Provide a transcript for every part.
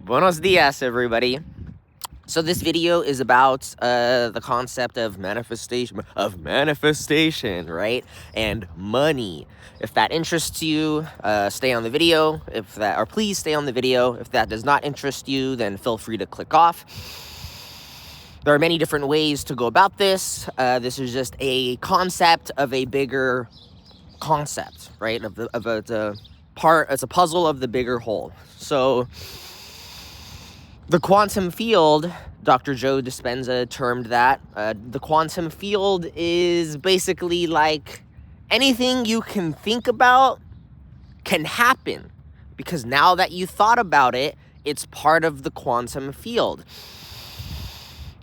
Buenos dias, everybody. So this video is about the concept of manifestation, right? And money. If that interests you, stay on the video. Please stay on the video. If that does not interest you, then feel free to click off. There are many different ways to go about this. This is just a concept of a bigger concept, right? It's a puzzle of the bigger whole. So the quantum field, Dr. Joe Dispenza termed that. The quantum field is basically like anything you can think about can happen, because now that you thought about it, it's part of the quantum field.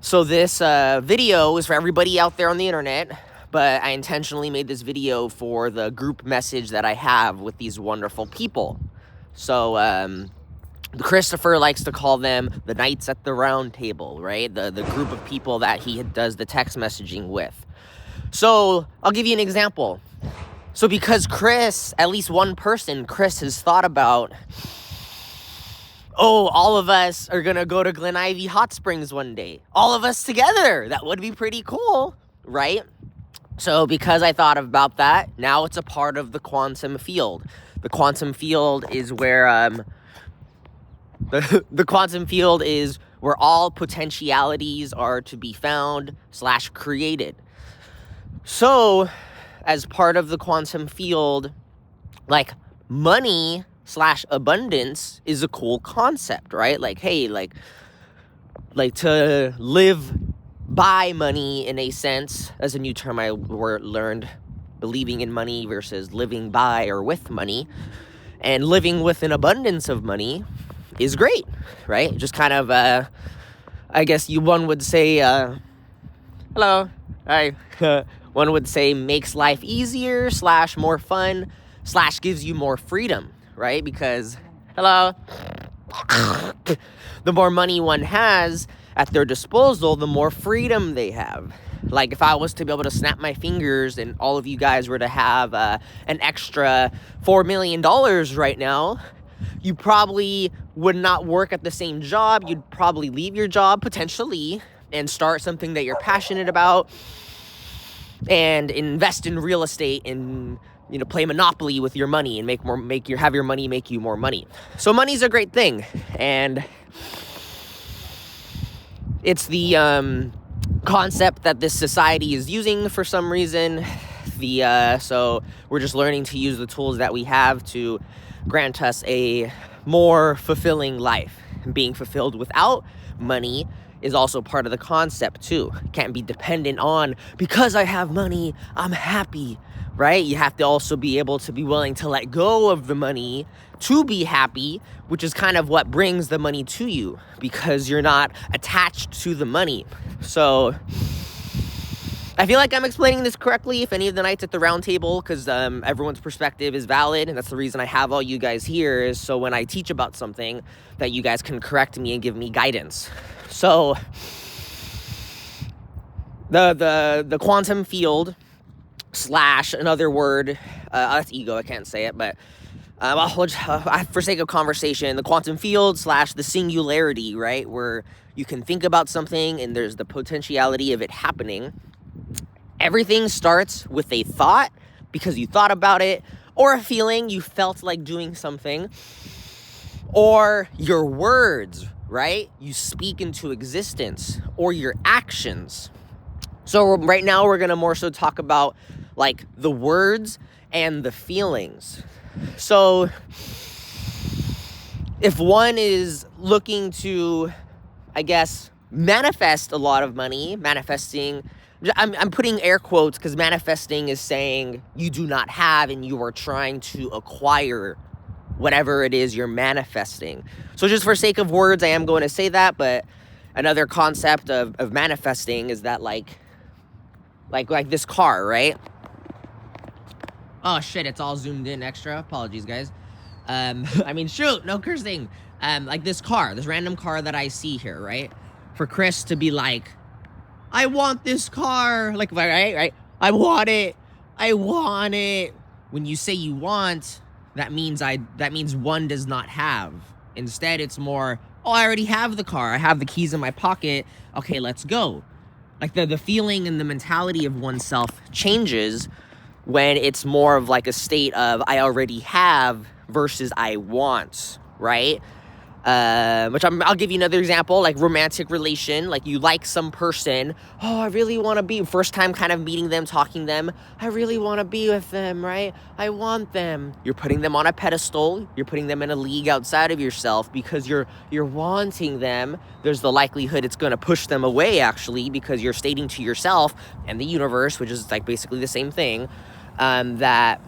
So this video is for everybody out there on the internet, but I intentionally made this video for the group message that I have with these wonderful people. So Christopher likes to call them the Knights at the Round Table, right? The group of people that he does the text messaging with. So I'll give you an example. So because Chris, at least one person, Chris has thought about, all of us are going to go to Glen Ivy Hot Springs one day. All of us together. That would be pretty cool, right? So because I thought about that, now it's a part of the quantum field. The quantum field is where the quantum field is where all potentialities are to be found / created. So as part of the quantum field, like money / abundance is a cool concept, right? Like, hey, like to live by money in a sense, as a new term I learned, believing in money versus living by or with money, and living with an abundance of money is great, right? Just kind of, I guess one would say, hello, hi, one would say makes life easier / more fun / gives you more freedom, right? Because, hello, the more money one has at their disposal, the more freedom they have. Like if I was to be able to snap my fingers and all of you guys were to have an extra $4 million right now, you probably would not work at the same job. You'd probably leave your job potentially and start something that you're passionate about and invest in real estate and play Monopoly with your money and have your money make you more money. So money's a great thing, and it's the concept that this society is using for some reason. So we're just learning to use the tools that we have to grant us a more fulfilling life. And being fulfilled without money is also part of the concept too. Can't be dependent on, because I have money, I'm happy, right? You have to also be able to be willing to let go of the money to be happy, which is kind of what brings the money to you, because you're not attached to the money. So I feel like I'm explaining this correctly, if any of the Knights at the Round Table, because everyone's perspective is valid, and that's the reason I have all you guys here, is so when I teach about something that you guys can correct me and give me guidance. So the quantum field / another word, that's ego, I can't say it, but for sake of conversation, the quantum field / the singularity, right, where you can think about something and there's the potentiality of it happening. Everything starts with a thought, because you thought about it, or a feeling, you felt like doing something, or your words, right? You speak into existence, or your actions. So right now we're going to more so talk about like the words and the feelings. So if one is looking to, I guess, manifest a lot of money, I'm putting air quotes because manifesting is saying you do not have and you are trying to acquire whatever it is you're manifesting. So just for sake of words, I am going to say that, but another concept of manifesting is that like this car, right? Oh shit, it's all zoomed in extra. Apologies, guys. Shoot, no cursing. Like this random car that I see here, right? For Chris to be like, I want this car, like, right? I want it. When you say you want, that means one does not have. Instead, it's more, Oh, I already have the car. I have the keys in my pocket. Okay, let's go. Like the feeling and the mentality of oneself changes when it's more of like a state of I already have versus I want, right? Which I'll give you another example, like romantic relation, like you like some person. Oh, I really want to be, first time kind of meeting them, talking to them. I really want to be with them, right? I want them. You're putting them on a pedestal. You're putting them in a league outside of yourself because you're wanting them. There's the likelihood it's going to push them away actually, because you're stating to yourself and the universe, which is like basically the same thing, that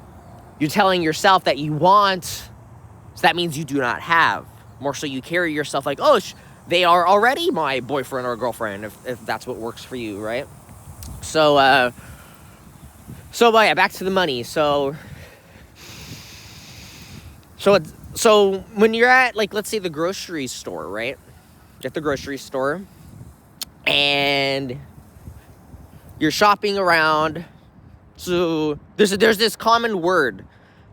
you're telling yourself that you want, so that means you do not have. More so you carry yourself like, oh, they are already my boyfriend or girlfriend, if that's what works for you, right? So yeah, back to the money. So when you're at, like, let's say the grocery store, right? At the grocery store, and you're shopping around. So there's this common word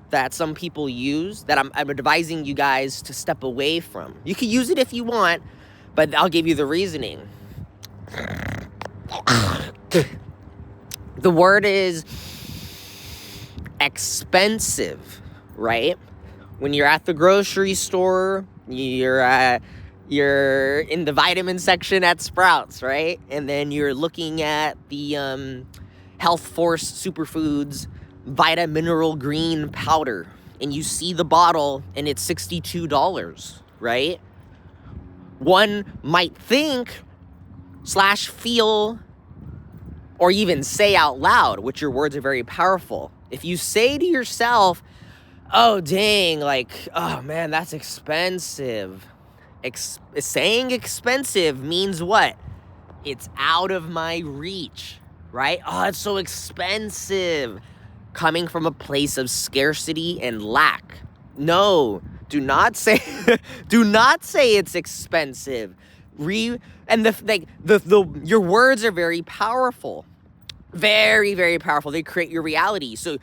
that some people use that I'm advising you guys to step away from. You can use it if you want, but I'll give you the reasoning. The word is expensive, right? When you're at the grocery store, you're in the vitamin section at Sprouts, right? And then you're looking at the Health Force Superfoods Vita Mineral Green powder, and you see the bottle and it's $62, right? One might think / feel or even say out loud, which your words are very powerful. If you say to yourself, oh dang, like, oh man, that's expensive. Saying expensive means what? It's out of my reach, right? Oh, it's so expensive. Coming from a place of scarcity and lack. No, do not say it's expensive. Your words are very powerful. Very, very powerful. They create your reality. So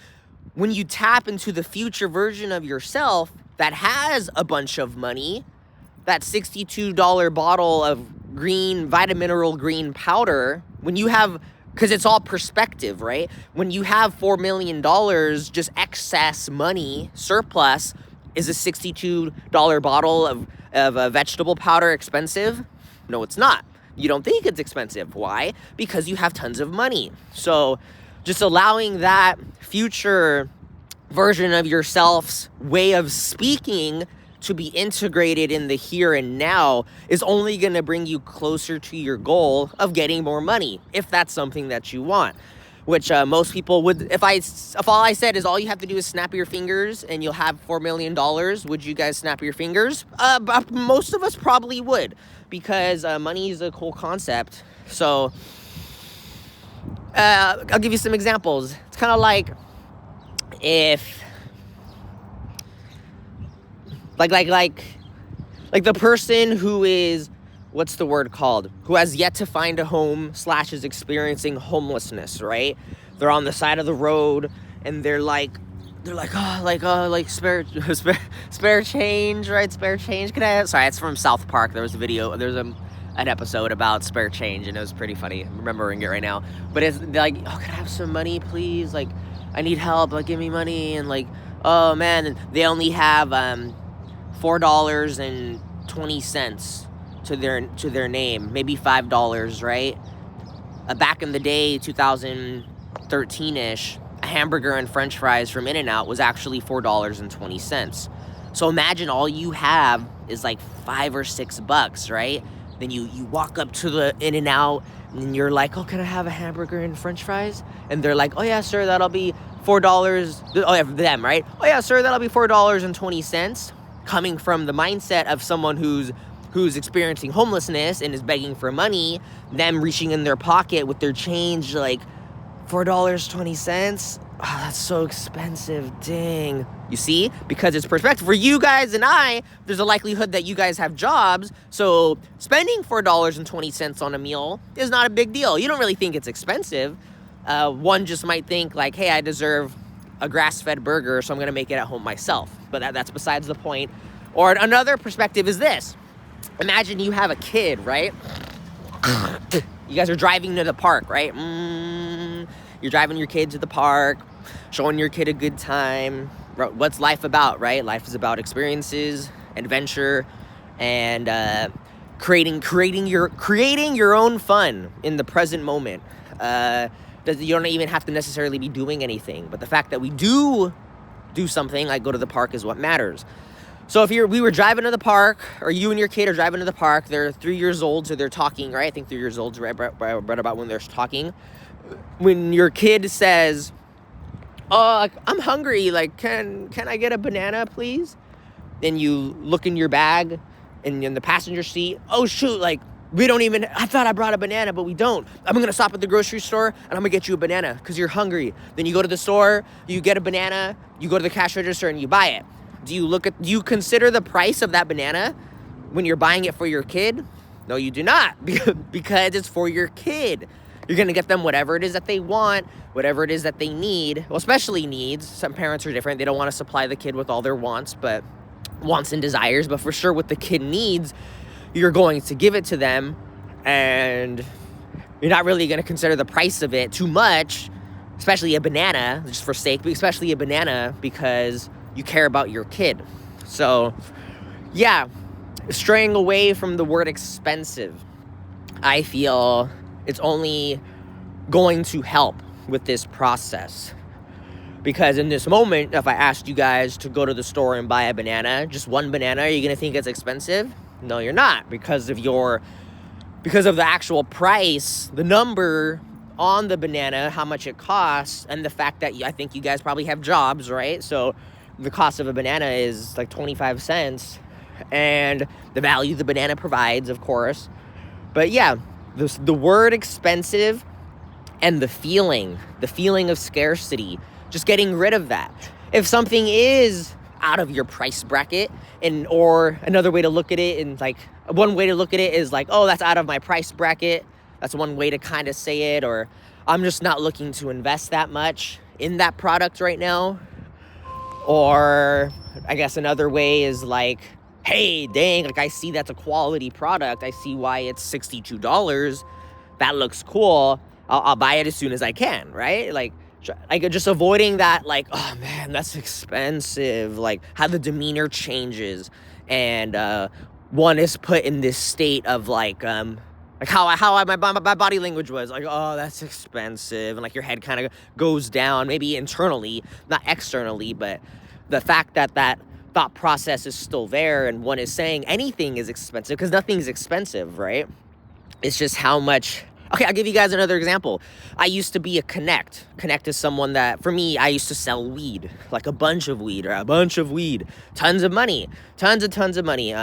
when you tap into the future version of yourself that has a bunch of money, that $62 bottle of green Vita Mineral Green powder, when you have, because it's all perspective, right? When you have $4 million, just excess money, surplus, is a $62 bottle of vegetable powder expensive? No, it's not. You don't think it's expensive. Why? Because you have tons of money. So just allowing that future version of yourself's way of speaking to be integrated in the here and now is only going to bring you closer to your goal of getting more money, if that's something that you want. Which most people would, if all I said is all you have to do is snap your fingers and you'll have $4 million, would you guys snap your fingers? Most of us probably would, because money is a cool concept. So I'll give you some examples. It's kind of like if like the person who is, what's the word called? Who has yet to find a home / is experiencing homelessness, right? They're on the side of the road and they're like, spare change, right? Spare change. Sorry, it's from South Park. There was a video, an episode about spare change, and it was pretty funny. I'm remembering it right now. But it's like, oh, can I have some money, please? Like, I need help. Like, give me money. And like, oh man, and they only have $4.20 to their name, maybe $5, right? Back in the day, 2013-ish, a hamburger and french fries from In-N-Out was actually $4.20. So imagine all you have is like $5 or $6, right? Then you walk up to the In-N-Out and you're like, oh, can I have a hamburger and french fries? And they're like, oh yeah, sir, that'll be $4. Oh yeah, for them, right? Oh yeah, sir, that'll be $4.20. Coming from the mindset of someone who's experiencing homelessness and is begging for money, them reaching in their pocket with their change, like $4.20. Oh, that's so expensive. Dang. You see? Because it's perspective. For you guys and I, there's a likelihood that you guys have jobs, so spending $4.20 on a meal is not a big deal. You don't really think it's expensive. One just might think like, hey, I deserve a grass-fed burger, so I'm going to make it at home myself. But that's besides the point. Or another perspective is this. Imagine you have a kid, right? You guys are driving to the park, right? You're driving your kid to the park, showing your kid a good time. What's life about, right? Life is about experiences, adventure, and creating your own fun in the present moment. You don't even have to necessarily be doing anything, but the fact that we do something like go to the park is what matters. So if we were driving to the park, or you and your kid are driving to the park, they're 3 years old, so they're talking, right? I think 3 years old is right about when they're talking. When your kid says, "Oh, I'm hungry, like, can I get a banana, please?" Then you look in your bag, and in the passenger seat, "Oh, shoot, like, I thought I brought a banana, but we don't. I'm going to stop at the grocery store, and I'm going to get you a banana, because you're hungry." Then you go to the store, you get a banana, you go to the cash register, and you buy it. Do you consider the price of that banana when you're buying it for your kid? No, you do not, because it's for your kid. You're going to get them whatever it is that they want, whatever it is that they need. Well, especially needs. Some parents are different. They don't want to supply the kid with all their wants and desires. But for sure, what the kid needs, you're going to give it to them. And you're not really going to consider the price of it too much, especially a banana, just for sake, but especially a banana because you care about your kid. So, yeah, straying away from the word expensive, I feel it's only going to help with this process. Because in this moment, if I asked you guys to go to the store and buy a banana, just one banana, are you going to think it's expensive? No, you're not. Because of the actual price, the number on the banana, how much it costs, and the fact that I think you guys probably have jobs, right? So the cost of a banana is like 25 cents, and the value the banana provides, of course. But yeah, the word expensive and the feeling of scarcity, just getting rid of that. If something is out of your price bracket, or another way to look at it, and like one way to look at it is like, oh, that's out of my price bracket. That's one way to kind of say it. Or I'm just not looking to invest that much in that product right now. Or I guess another way is like, hey, dang, like I see that's a quality product. I see why it's $62. That looks cool. I'll buy it as soon as I can, right? Like just avoiding that, like, oh man, that's expensive. Like how the demeanor changes, and one is put in this state of like how my body language was like, oh, that's expensive, and like your head kind of goes down, maybe internally, not externally, but the fact that thought process is still there, and one is saying anything is expensive because nothing's expensive, right? It's just how much. Okay, I'll give you guys another example. I used to be a Connect. Connect is someone that, for me, I used to sell weed, like a bunch of weed, tons of money, tons of money.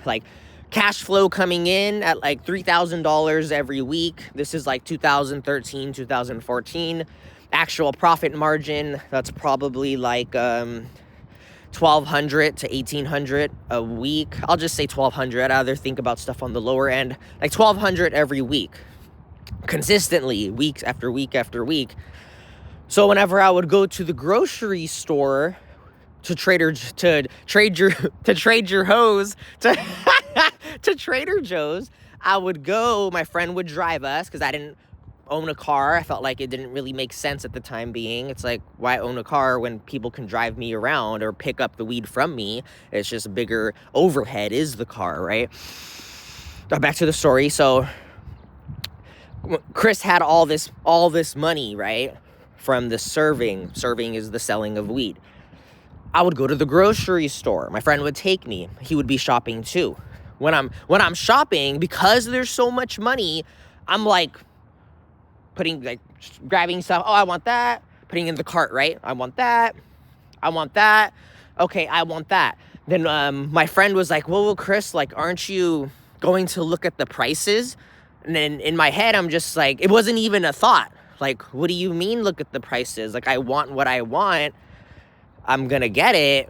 Like cash flow coming in at like $3,000 every week. This is like 2013, 2014. Actual profit margin, that's probably like $1,200 to $1,800 a week. I'll just say $1,200. I'd rather think about stuff on the lower end, like $1,200 every week. Consistently, week after week after week. So whenever I would go to the grocery store to Trader Joe's to Trader Joe's, I would go. My friend would drive us because I didn't own a car. I felt like it didn't really make sense at the time being. It's like, why own a car when people can drive me around or pick up the weed from me? It's just a bigger overhead is the car, right? Back to the story. So Chris had all this money, right, from the serving. Serving is the selling of weed. I would go to the grocery store. My friend would take me. He would be shopping too. When I'm shopping, because there's so much money, I'm like grabbing stuff. Oh, I want that. Putting in the cart, right? I want that. Okay, I want that. Then my friend was like, well, Chris, like, aren't you going to look at the prices? And then in my head, I'm just like, it wasn't even a thought. Like, what do you mean look at the prices? Like, I want what I want. I'm going to get it.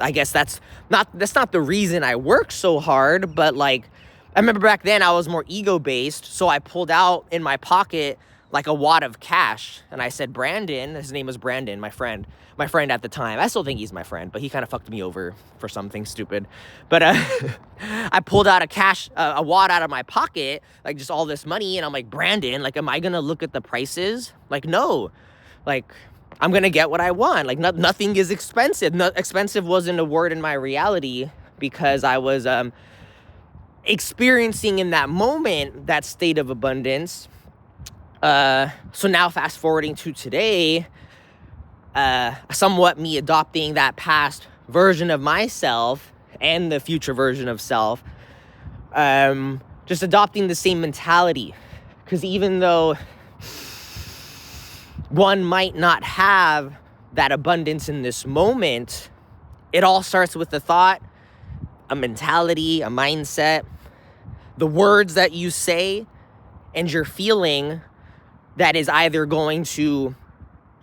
I guess that's not the reason I work so hard. But like, I remember back then I was more ego-based. So I pulled out in my pocket like a wad of cash. And I said, Brandon, his name was Brandon, my friend at the time. I still think he's my friend, but he kind of fucked me over for something stupid. But I pulled out a wad out of my pocket, like just all this money. And I'm like, Brandon, like, am I going to look at the prices? Like, no, like, I'm going to get what I want. Like, nothing is expensive. Expensive wasn't a word in my reality because I was experiencing in that moment that state of abundance. So now fast forwarding to today, somewhat me adopting that past version of myself and the future version of self, just adopting the same mentality. Because even though one might not have that abundance in this moment, it all starts with a thought, a mentality, a mindset, the words that you say, and your feeling that is either going to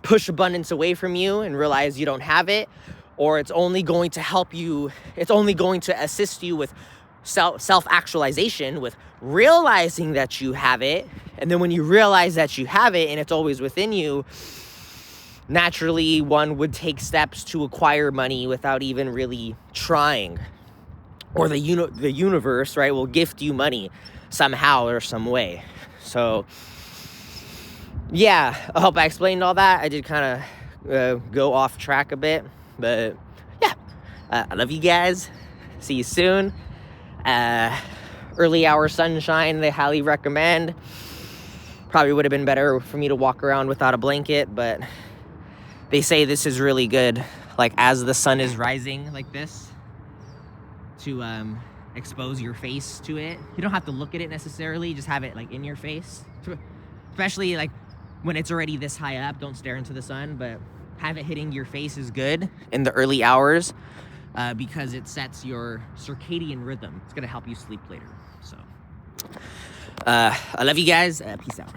push abundance away from you and realize you don't have it, or it's only going to help you, it's only going to assist you with self-actualization, with realizing that you have it. And then when you realize that you have it and it's always within you, naturally one would take steps to acquire money without even really trying. Or the universe, right, will gift you money somehow or some way. So yeah, I hope I explained all that. I did kind of go off track a bit, but yeah, I love you guys. See you soon. Early hour sunshine, they highly recommend. Probably would have been better for me to walk around without a blanket, but they say this is really good, like as the sun is rising like this, to expose your face to it. You don't have to look at it necessarily, just have it like in your face. Especially like when it's already this high up, don't stare into the sun, but have it hitting your face is good in the early hours because it sets your circadian rhythm. It's gonna help you sleep later. So I love you guys. Peace out.